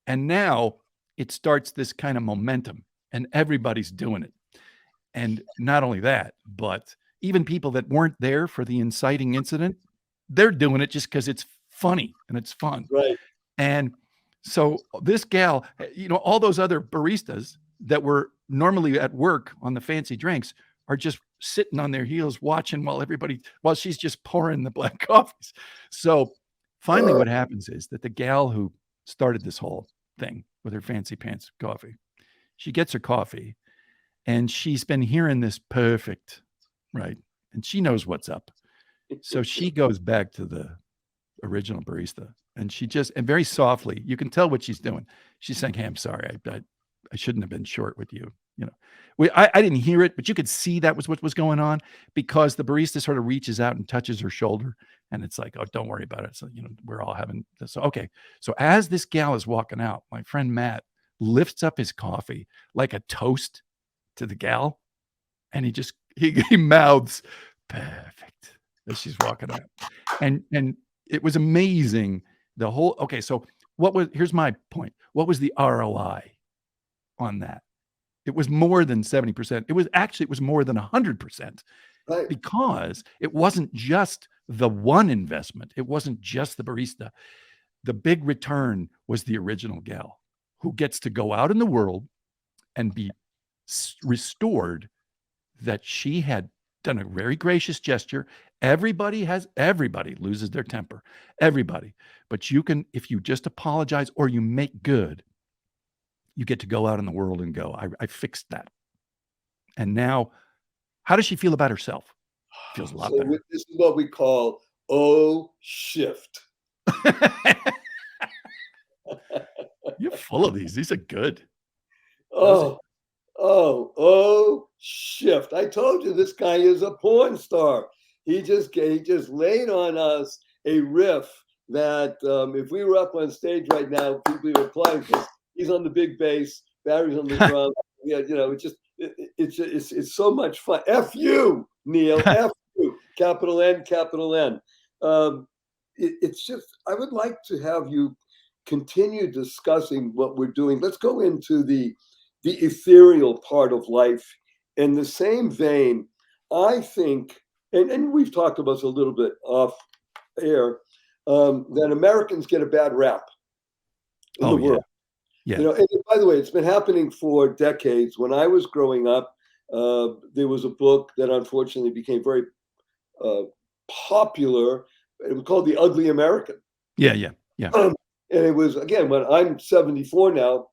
And now it starts this kind of momentum and everybody's doing it. And not only that, but even people that weren't there for the inciting incident, they're doing it just because it's funny and it's fun. Right. And so this gal, all those other baristas that were normally at work on the fancy drinks are just sitting on their heels watching while she's just pouring the black coffees. So finally what happens is that the gal who started this whole thing with her fancy pants coffee, she gets her coffee and she's been hearing this perfect, right? And she knows what's up. So she goes back to the original barista and and very softly, you can tell what she's doing. She's saying, "Hey, I'm sorry. I shouldn't have been short with you." I didn't hear it, but you could see that was what was going on because the barista sort of reaches out and touches her shoulder and it's like, "Oh, don't worry about it." So, we're all having this. So, okay. So as this gal is walking out, my friend Matt lifts up his coffee like a toast to the gal. And he mouths, "Perfect," as she's walking out. And it was amazing. Okay. So here's my point. What was the ROI on that? It was more than 70%. It was more than 100%, Right. because it wasn't just the one investment. It wasn't just the barista. The big return was the original gal who gets to go out in the world and be restored that she had done a very gracious gesture. Everybody loses their temper. Everybody. But if you just apologize or you make good, you get to go out in the world and go, I fixed that. And now, how does she feel about herself? Feels a lot better. This is what we call shift. You're full of these. These are good. Shift. I told you this guy is a porn star. He just laid on us a riff that if we were up on stage right now, people would apply because he's on the big bass, Barry's on the drum. Yeah, it's so much fun. F you, Neal. F you. Capital N, capital N. It's just, I would like to have you continue discussing what we're doing. Let's go into the ethereal part of life. In the same vein, I think, and we've talked about this a little bit off air, that Americans get a bad rap in the world. Yeah. And by the way, it's been happening for decades. When I was growing up, There was a book that unfortunately became very popular. It was called The Ugly American. Yeah. And it was, again, when I'm 74 now,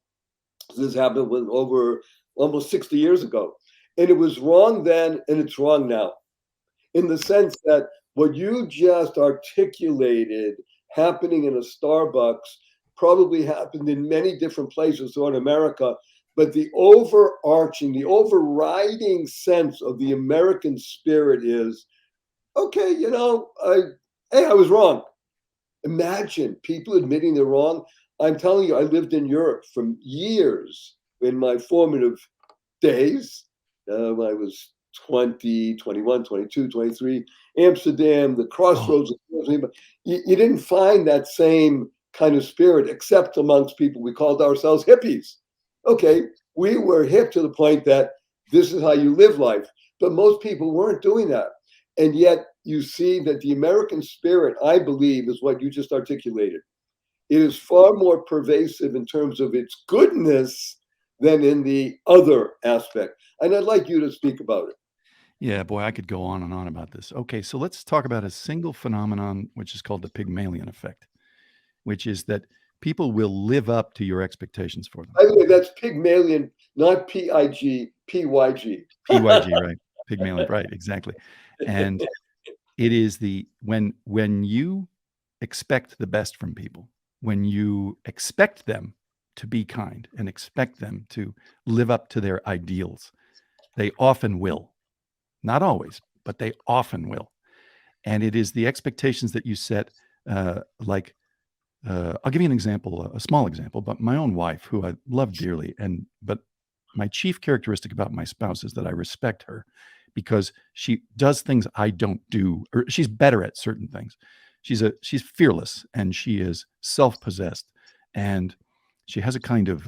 this happened over almost 60 years ago. And it was wrong then, and it's wrong now, in the sense that what you just articulated happening in a Starbucks probably happened in many different places throughout America. But the overarching, the overriding sense of the American spirit is, okay, hey, I was wrong. Imagine people admitting they're wrong. I'm telling you, I lived in Europe for years in my formative days. When I was 20, 21, 22, 23, Amsterdam, the crossroads. You didn't find that same kind of spirit except amongst people we called ourselves hippies. Okay, we were hip to the point that this is how you live life. But most people weren't doing that. And yet you see that the American spirit, I believe, is what you just articulated. It is far more pervasive in terms of its goodness than in the other aspect. And I'd like you to speak about it. Yeah, boy, I could go on and on about this. Okay, so let's talk about a single phenomenon, which is called the Pygmalion effect, which is that people will live up to your expectations for them. By the way, that's Pygmalion, not Pig, Pyg. PYG, right? Pygmalion, right? Exactly. And it is when you expect the best from people, when you expect them to be kind and expect them to live up to their ideals, they often will. Not always, but they often will. And it is the expectations that you set, I'll give you an example, a small example, but my own wife, who I love dearly, but my chief characteristic about my spouse is that I respect her because she does things I don't do, or she's better at certain things. She's fearless, and she is self-possessed, and she has a kind of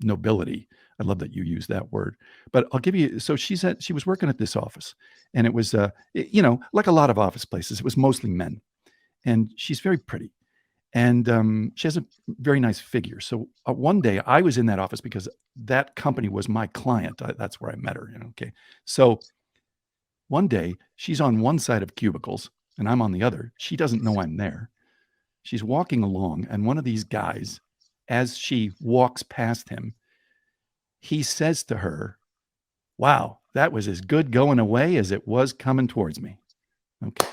nobility. I love that you use that word, but I'll give you. So she was working at this office, and it was, like a lot of office places, it was mostly men, and she's very pretty, and she has a very nice figure. So one day I was in that office because that company was my client. That's where I met her. Okay, so one day she's on one side of cubicles and I'm on the other. She doesn't know I'm there. She's walking along, and one of these guys, as she walks past him, he says to her, "Wow, that was as good going away as it was coming towards me." Okay.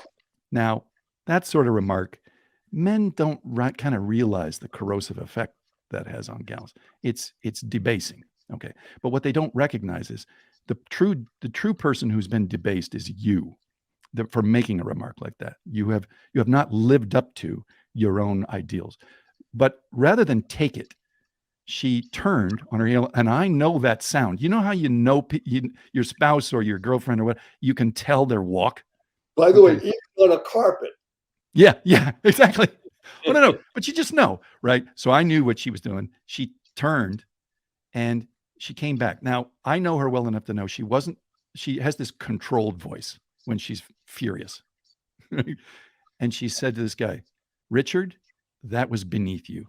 Now, that sort of remark, men don't kind of realize the corrosive effect that has on gals. It's debasing. Okay. But what they don't recognize is the true person who's been debased is you for making a remark like that. You have not lived up to your own ideals. But rather than take it, she turned on her heel, and I know that sound. You know how you know your spouse or your girlfriend or what, you can tell their walk? By the way, even on a carpet. Yeah, exactly. Oh, no, but you just know, right? So I knew what she was doing. She turned and she came back. Now, I know her well enough to know she has this controlled voice when she's furious. And she said to this guy, "Richard, that was beneath you."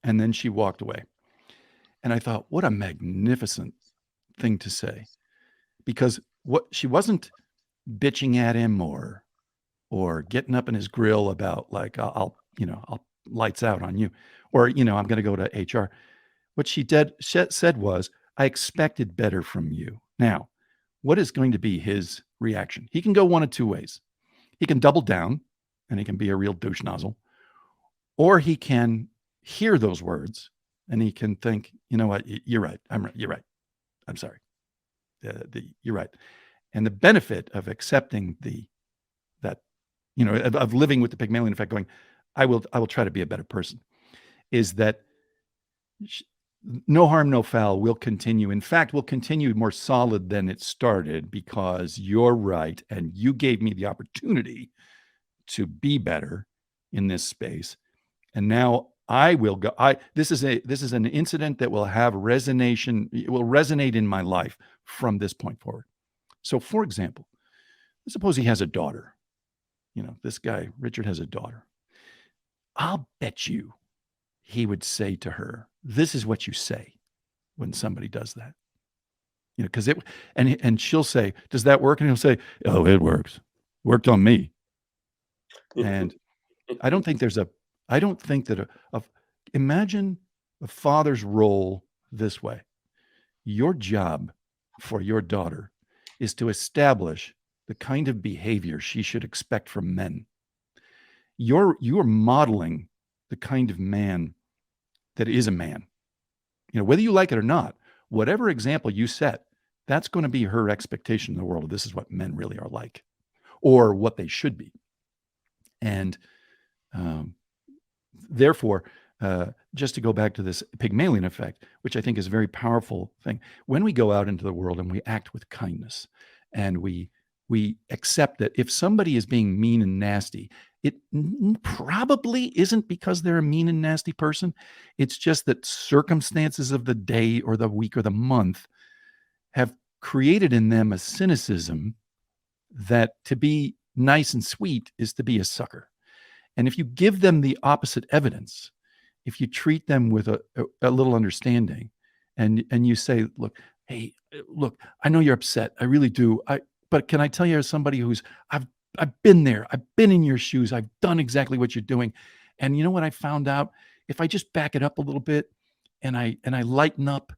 And then she walked away. And I thought, what a magnificent thing to say. Because she wasn't bitching at him or getting up in his grill about like, I'll lights out on you, or, I'm going to go to HR. What she said was, "I expected better from you." Now, what is going to be his reaction? He can go one of two ways. He can double down and he can be a real douche nozzle, or he can hear those words and he can think, "You know what? You're right. You're right. I'm sorry. You're right." And the benefit of accepting of living with the Pygmalion effect, going, I will try to be a better person, is that no harm, no foul will continue. In fact, will continue more solid than it started, because you're right. And you gave me the opportunity to be better in this space. And now I will go. This is an incident that will have resonation. It will resonate in my life from this point forward. So, for example, suppose he has a daughter. This guy, Richard, has a daughter. I'll bet you he would say to her, "This is what you say when somebody does that." because and she'll say, "Does that work?" And he'll say, "Oh, it works. Worked on me." And I don't think that imagine a father's role this way. Your job for your daughter is to establish the kind of behavior she should expect from men. You're modeling the kind of man that is a man. Whether you like it or not, whatever example you set, that's going to be her expectation in the world. This is what men really are like, or what they should be. And therefore, just to go back to this Pygmalion effect, which I think is a very powerful thing, when we go out into the world and we act with kindness, and we accept that if somebody is being mean and nasty, it probably isn't because they're a mean and nasty person. It's just that circumstances of the day or the week or the month have created in them a cynicism that to be nice and sweet is to be a sucker. And if you give them the opposite evidence, if you treat them with a little understanding, and you say, look, hey, look, I know you're upset. I really do. But can I tell you, as somebody who's, I've been there, I've been in your shoes, I've done exactly what you're doing. And you know what I found out? If I just back it up a little bit and I lighten up,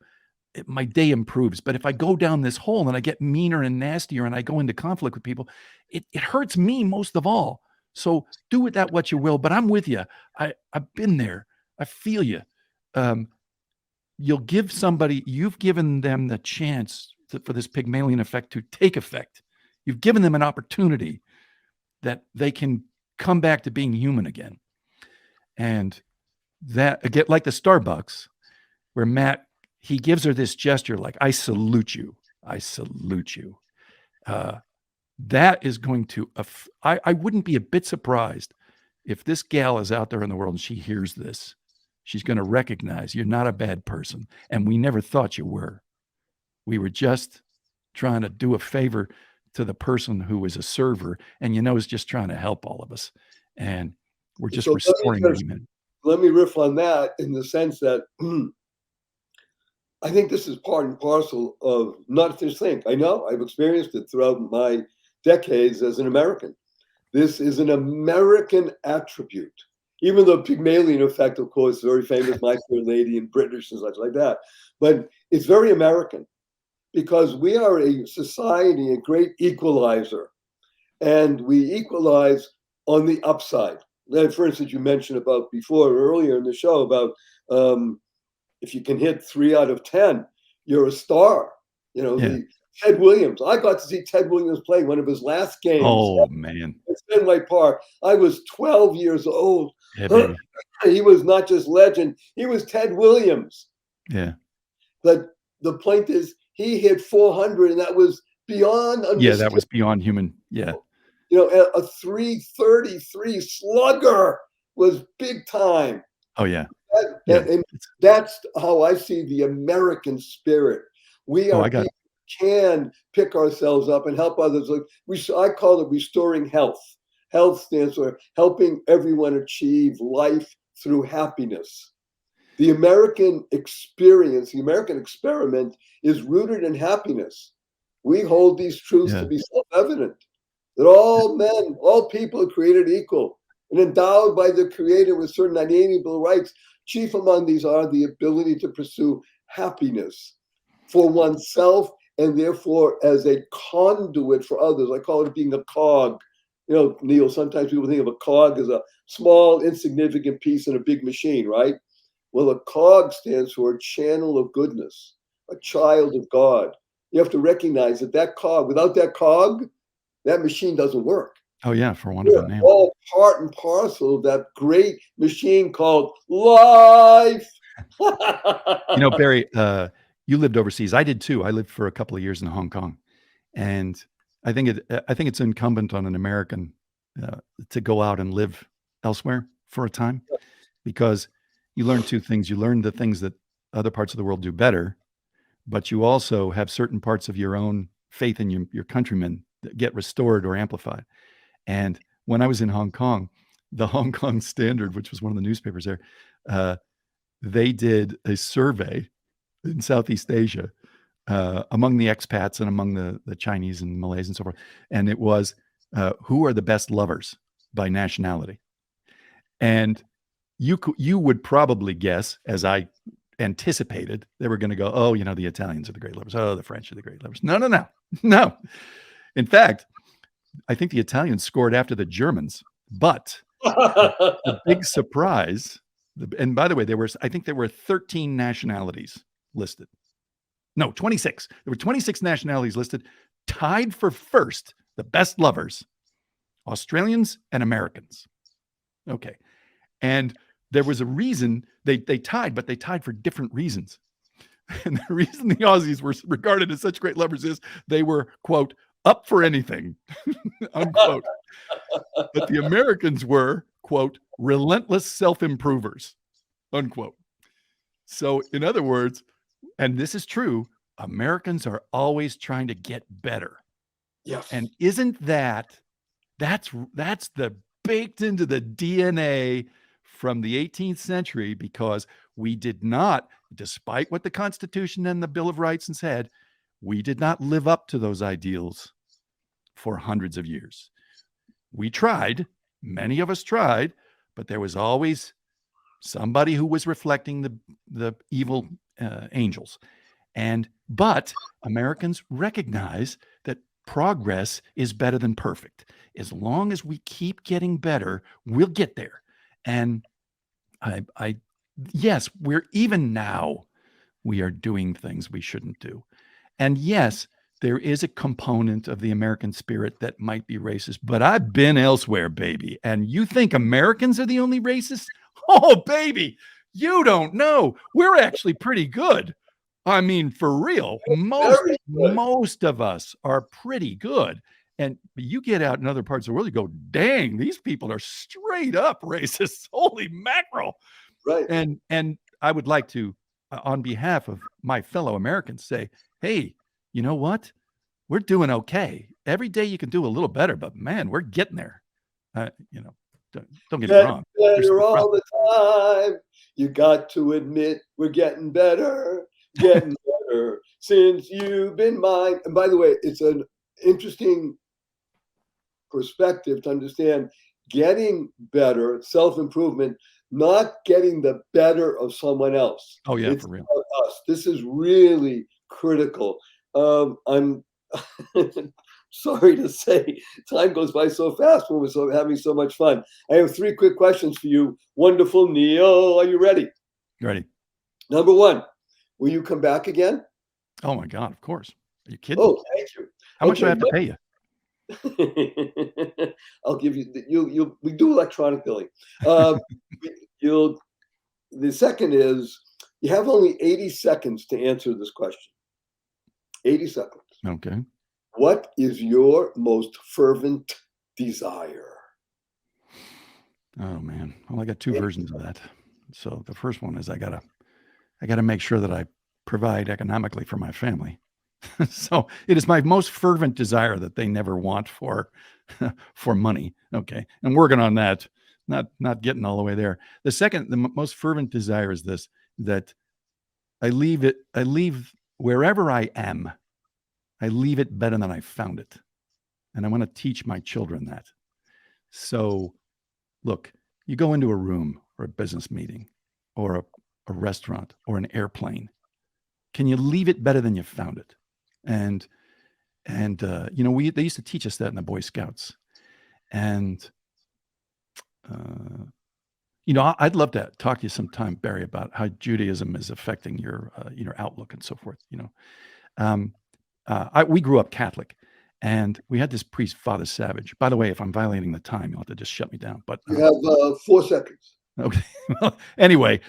my day improves. But if I go down this hole and I get meaner and nastier and I go into conflict with people, it hurts me most of all. So do with that what you will, but I'm with you. I've been there. I feel you. You've given them the chance for this Pygmalion effect to take effect. You've given them an opportunity that they can come back to being human again. And that, again, like the Starbucks, where Matt, he gives her this gesture like, I salute you. I salute you. That is going to, I wouldn't be a bit surprised if this gal is out there in the world and she hears this. She's going to recognize you're not a bad person. And we never thought you were. We were just trying to do a favor to the person who was a server and, is just trying to help all of us. And we're just restoring human. Let me riff on that in the sense that I think this is part and parcel of not to think. I know I've experienced it throughout my decades as an American. This is an American attribute. Even the Pygmalion effect, of course, very famous, My Fair Lady and British and such like that. But it's very American because we are a society, a great equalizer. And we equalize on the upside. Then, for instance, you mentioned about earlier in the show about if you can hit 3 out of 10, you're a star. Ted Williams. I got to see Ted Williams play one of his last games. Oh, man. It's Fenway Park. I was 12 years old. Yeah, He was not just legend. He was Ted Williams. Yeah. But the point is, he hit 400, and that was beyond understanding. Yeah, that was beyond human. Yeah. A 333 slugger was big time. Oh, yeah. And that's how I see the American spirit. We can pick ourselves up and help others. I call it restoring health. Health stands for helping everyone achieve life through happiness. The American experience, the American experiment is rooted in happiness. We hold these truths to be self-evident, that all men, all people are created equal and endowed by the Creator with certain unalienable rights. Chief among these are the ability to pursue happiness for oneself and therefore as a conduit for others. I call it being a cog. Neal, sometimes people think of a cog as a small, insignificant piece in a big machine, right? Well, a cog stands for a channel of goodness, a child of God. You have to recognize that cog, without that cog, that machine doesn't work. Oh, yeah, for one of them. Yeah. All part and parcel of that great machine called life. Barry, you lived overseas. I did too. I lived for a couple of years in Hong Kong, and I think it's incumbent on an American to go out and live elsewhere for a time, because you learn two things. You learn the things that other parts of the world do better, but you also have certain parts of your own faith in your countrymen that get restored or amplified. And when I was in Hong Kong, the Hong Kong Standard, which was one of the newspapers there, they did a survey in Southeast Asia among the expats and among the Chinese and Malays and so forth. And it was, who are the best lovers by nationality? And you would probably guess, as I anticipated, they were going to go, oh, the Italians are the great lovers. Oh, the French are the great lovers. No, no, no, no. In fact, I think the Italians scored after the Germans, but the big surprise, and by the way, I think there were 13 nationalities listed. No, 26. There were 26 nationalities listed, tied for first, the best lovers, Australians and Americans. Okay. And there was a reason they tied, but they tied for different reasons. And the reason the Aussies were regarded as such great lovers is they were, quote, up for anything, unquote. But the Americans were, quote, relentless self-improvers, unquote. So in other words, and this is true, Americans are always trying to get better. Yes. And isn't that's the baked into the DNA from the 18th century, because we did not, despite what the Constitution and the Bill of Rights said, we did not live up to those ideals for hundreds of years. We tried, many of us tried, but there was always somebody who was reflecting the evil angels. But Americans recognize that progress is better than perfect. As long as we keep getting better, we'll get there. And yes, even now, we are doing things we shouldn't do. And yes, there is a component of the American spirit that might be racist, but I've been elsewhere, baby. And you think Americans are the only racists? Oh, baby, you don't know. We're actually pretty good. I mean, for real, most of us are pretty good. And you get out in other parts of the world, you go, dang, these people are straight up racists. Holy mackerel. Right. And I would like to, on behalf of my fellow Americans, say, hey, you know what? We're doing okay. Every day you can do a little better, but man, we're getting there. Don't get me wrong. Better all the time. You got to admit we're getting better. Getting better since you've been mine. And by the way, it's an interesting perspective to understand getting better, self-improvement, not getting the better of someone else. Oh, yeah, it's for real. About us. This is really critical. I'm sorry to say, time goes by so fast when we're having so much fun. I have 3 quick questions for you. Wonderful, Neal. Are you ready? Ready. Number 1. Will you come back again? Oh my God, of course. Are you kidding? Oh, thank you. How much do I have to pay you? I'll give you. We do electronic billing. The second is you have only 80 seconds to answer this question. 80 seconds. Okay. What is your most fervent desire? Oh man. Well, I got 2 versions of that. So the first one is I gotta make sure that I provide economically for my family. So it is my most fervent desire that they never want for money. Okay. And working on that, not getting all the way there. The most fervent desire is this, that I leave wherever I am, I leave it better than I found it. And I want to teach my children that. So look, you go into a room or a business meeting or a restaurant or an airplane. Can you leave it better than you found it? And they used to teach us that in the Boy Scouts. And I'd love to talk to you sometime, Barry, about how Judaism is affecting your outlook and so forth. We grew up Catholic, and we had this priest, Father Savage. By the way, if I'm violating the time, you'll have to just shut me down. But you have 4 seconds. Okay. Well, anyway,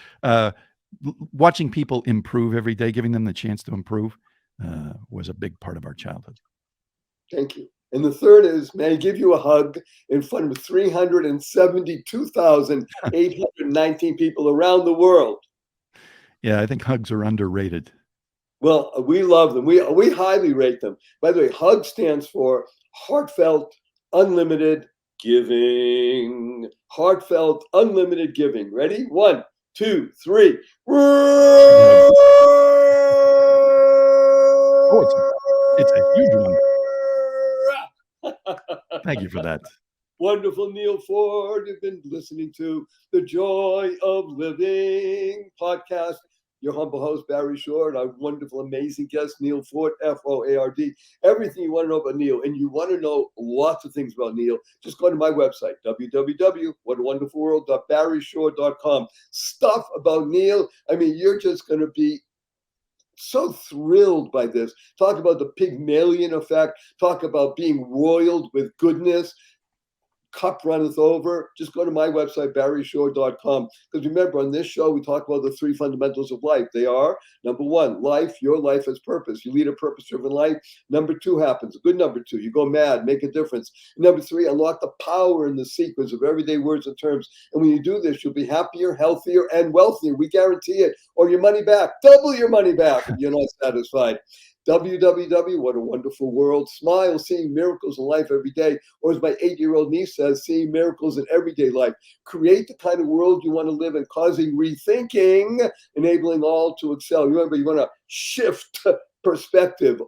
watching people improve every day, giving them the chance to improve, was a big part of our childhood. Thank you. And the third is, may I give you a hug in front of 372,819 people around the world? Yeah, I think hugs are underrated. Well, we love them. We highly rate them. By the way, HUG stands for Heartfelt Unlimited Giving. Heartfelt Unlimited Giving. Ready? 1, 2, 3. Oh, it's a huge one. Thank you for that. Wonderful Neal Foard. You've been listening to the Joy of Living podcast. Your humble host, Barry Shore, and our wonderful, amazing guest, Neal Foard, Foard. Everything you want to know about Neal, and you want to know lots of things about Neal, just go to my website, www.whatawonderfulworld.barryshore.com. Stuff about Neal. I mean, you're just going to be so thrilled by this. Talk about the Pygmalion effect. Talk about being roiled with goodness. Cup runneth over. Just go to my website, barryshore.com. Because remember, on this show, we talk about the three fundamentals of life. They are, number one, life. Your life has purpose. You lead a purpose-driven life. Number two happens. A good number two. You go mad, make a difference. Number three, unlock the power in the sequence of everyday words and terms. And when you do this, you'll be happier, healthier, and wealthier. We guarantee it. Or your money back. Double your money back if you're not satisfied. What a wonderful world. Smile, seeing miracles in life every day. Or as my 8-year-old niece says, seeing miracles in everyday life. Create the kind of world you want to live in, causing rethinking, enabling all to excel. Remember, you want to shift perspective.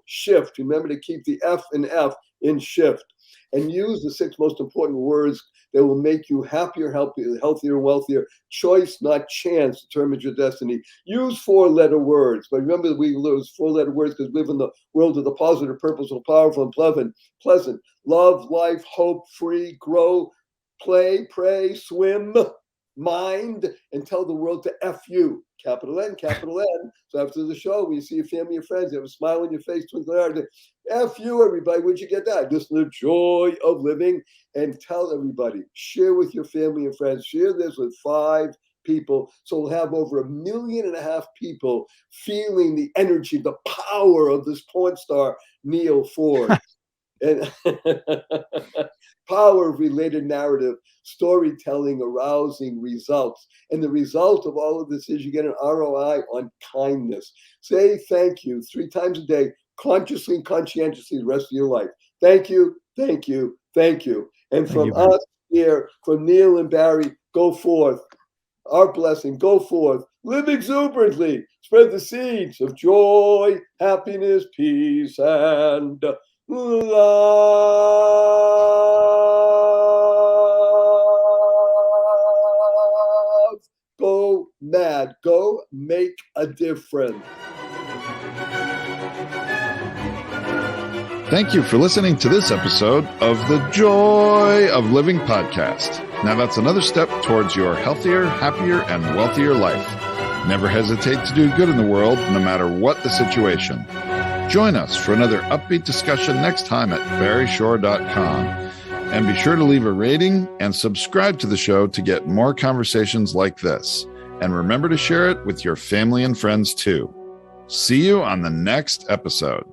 Shift. Remember to keep the F in F in shift. And use the 6 most important words that will make you happier, healthier, wealthier. Choice, not chance, determines your destiny. Use 4-letter words. But remember that we use 4-letter words because we live in the world of the positive, purposeful, powerful, and pleasant. Love, life, hope, free, grow, play, pray, swim, mind, and tell the world to F you. Capital N, capital N. So after the show, when you see your family and friends, you have a smile on your face, twinkle in your eye. F you, everybody. Where'd you get that? Just the joy of living. And tell everybody. Share with your family and friends. Share this with 5 people. So we'll have over 1.5 million people feeling the energy, the power of this porn star, Neal Foard. And power of related narrative, storytelling, arousing results. And the result of all of this is you get an ROI on kindness. Say thank you 3 times a day, consciously and conscientiously the rest of your life. Thank you, thank you, thank you. And from us here, from Neal and Barry, go forth. Our blessing, go forth. Live exuberantly. Spread the seeds of joy, happiness, peace, and love. Go mad. Go make a difference. Thank you for listening to this episode of the Joy of Living podcast. Now that's another step towards your healthier, happier, and wealthier life. Never hesitate to do good in the world, no matter what the situation. Join us for another upbeat discussion next time at barryshore.com. And be sure to leave a rating and subscribe to the show to get more conversations like this. And remember to share it with your family and friends too. See you on the next episode.